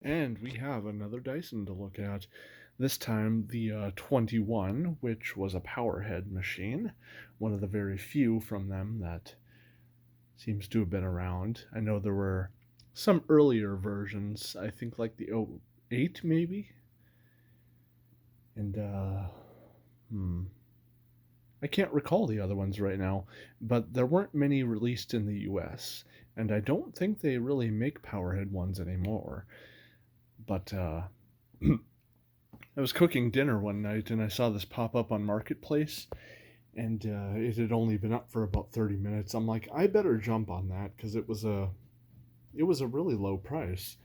And we have another Dyson to look at. This time the 21, which was a powerhead machine. One of the very few from them that seems to have been around. I know there were some earlier versions, I think like the 08 maybe? And, I can't recall the other ones right now, but there weren't many released in the US, and I don't think they really make powerhead ones anymore. But I was cooking dinner one night and I saw this pop up on Marketplace, and it had only been up for about 30 minutes. I'm like, I better jump on that because it was a really low price.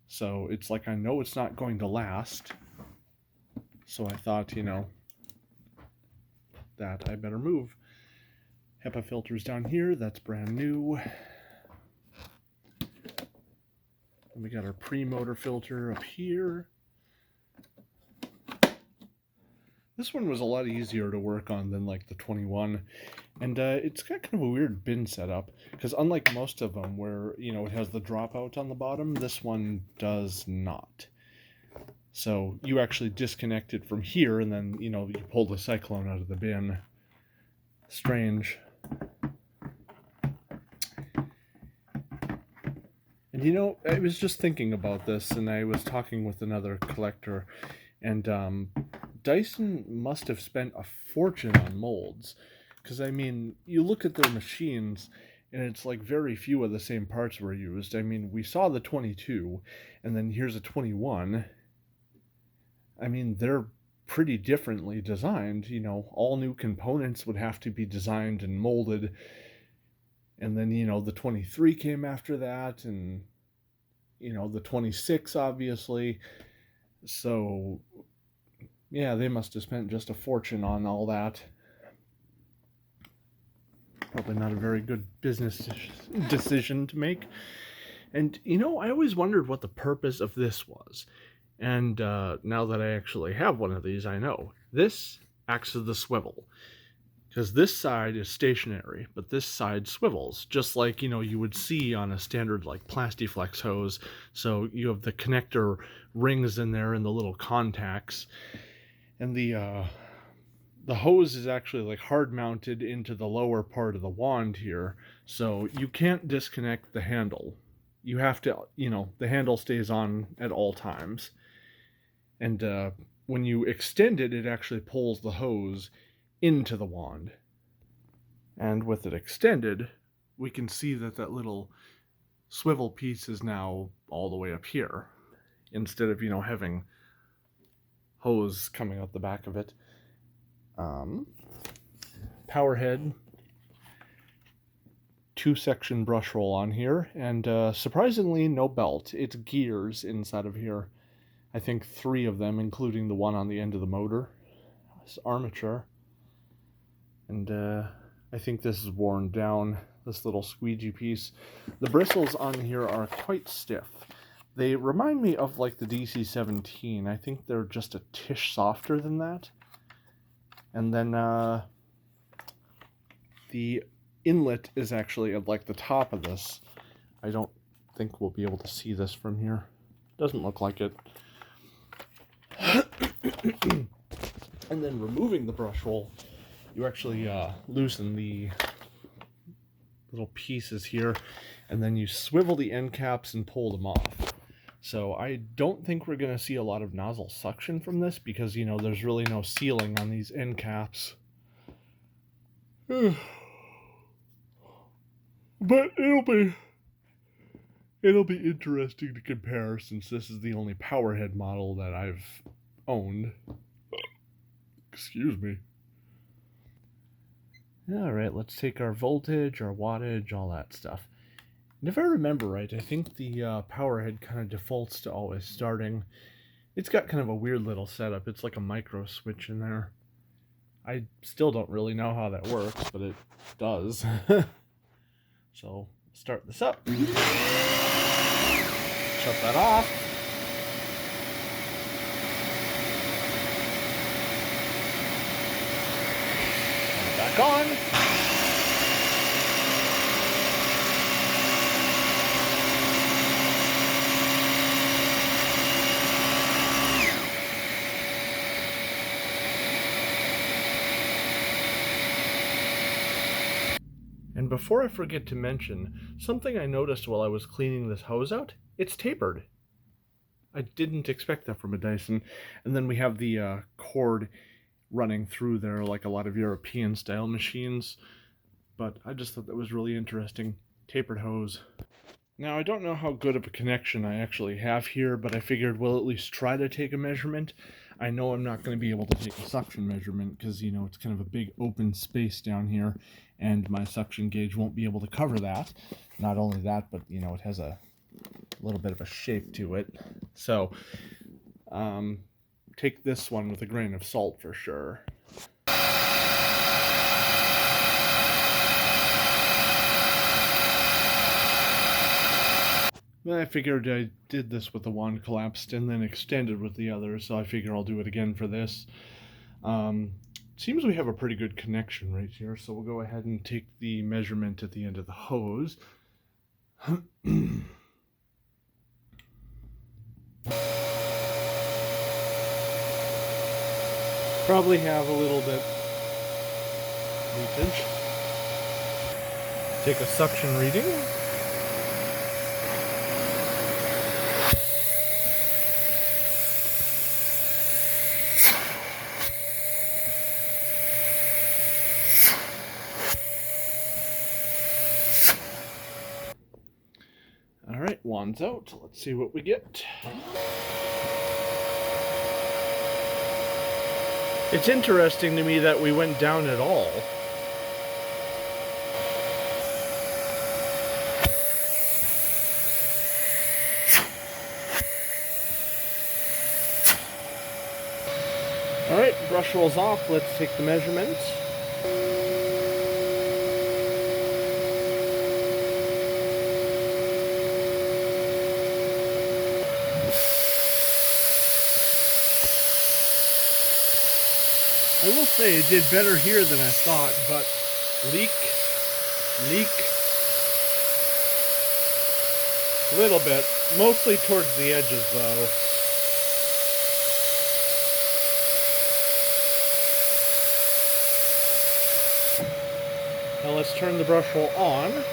So it's like I know it's not going to last. So I thought, that I better move. HEPA filters down here, that's brand new. And we got our pre-motor filter up here. This one was a lot easier to work on than like the 21, and it's got kind of a weird bin setup, because unlike most of them where, it has the dropout on the bottom, this one does not. So you actually disconnect it from here, and then, you pull the Cyclone out of the bin. Strange. And I was just thinking about this, and I was talking with another collector, and Dyson must have spent a fortune on molds. Because, you look at their machines, and it's like very few of the same parts were used. We saw the 22, and then here's a 21. They're pretty differently designed. All new components would have to be designed and molded. And then, the 23 came after that, and, the 26, obviously. So, yeah, they must have spent just a fortune on all that. Probably not a very good business decision to make. And, I always wondered what the purpose of this was. And now that I actually have one of these, I know. This acts as the swivel. Because this side is stationary, but this side swivels, just like, you would see on a standard, like, Plastiflex hose. So you have the connector rings in there and the little contacts. And the hose is actually, like, hard-mounted into the lower part of the wand here. So you can't disconnect the handle. You have to, the handle stays on at all times. And when you extend it, it actually pulls the hose into the wand. And with it extended, we can see that little swivel piece is now all the way up here, instead of, having hose coming out the back of it. Power head, 2-section brush roll on here, and surprisingly no belt. It's gears inside of here. I think 3 of them, including the one on the end of the motor. It's armature. And I think this is worn down, this little squeegee piece. The bristles on here are quite stiff. They remind me of like the DC17. I think they're just a tish softer than that. And then the inlet is actually at like the top of this. I don't think we'll be able to see this from here. Doesn't look like it. And then removing the brush roll, you actually loosen the little pieces here, and then you swivel the end caps and pull them off. So I don't think we're going to see a lot of nozzle suction from this, because, there's really no sealing on these end caps. But it'll be interesting to compare, since this is the only powerhead model that I've owned. Excuse me. Alright, let's take our voltage, our wattage, all that stuff. And if I remember right, I think the powerhead kind of defaults to always starting. It's got kind of a weird little setup. It's like a micro switch in there. I still don't really know how that works, but it does. So, start this up. Shut that off. Back on. And before I forget to mention, something I noticed while I was cleaning this hose out, it's tapered. I didn't expect that from a Dyson. And then we have the cord running through there like a lot of European style machines. But I just thought that was really interesting. Tapered hose. Now, I don't know how good of a connection I actually have here, but I figured we'll at least try to take a measurement. I know I'm not going to be able to take a suction measurement because, you know, it's kind of a big open space down here, and my suction gauge won't be able to cover that. Not only that, but, you know, it has a little bit of a shape to it. So, take this one with a grain of salt for sure. Then I figured I did this with the one collapsed and then extended with the other, so I figure I'll do it again for this. Seems we have a pretty good connection right here, so we'll go ahead and take the measurement at the end of the hose. Probably have a little bit leakage. Take a suction reading. Alright, wand's out. Let's see what we get. It's interesting to me that we went down at all. Alright, brush rolls off. Let's take the measurement. I will say it did better here than I thought, but leak, a little bit, mostly towards the edges though. Now let's turn the brush roll on.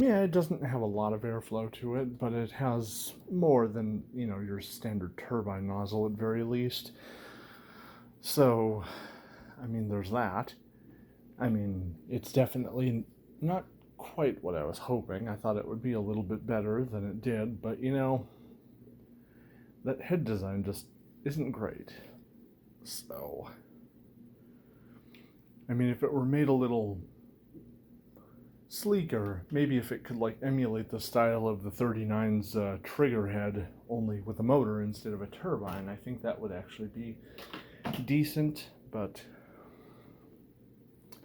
Yeah, it doesn't have a lot of airflow to it, but it has more than, you know, your standard turbine nozzle at very least. So, I mean, there's that. I mean, it's definitely not quite what I was hoping. I thought it would be a little bit better than it did, but, you know, that head design just isn't great. So, I mean, if it were made a little sleeker, maybe if it could like emulate the style of the 39's trigger head, only with a motor instead of a turbine, I think that would actually be decent, but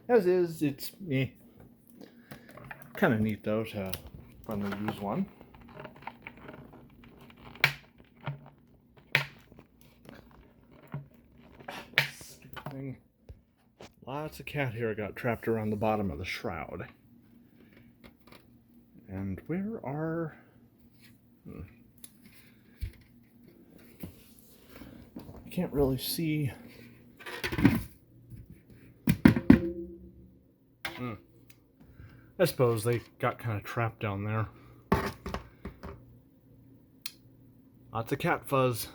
as is, it's me. Kind of neat though to finally use one. Stupid thing. Lots of cat hair got trapped around the bottom of the shroud. And where are... I can't really see... I suppose they got kind of trapped down there. Lots of cat fuzz.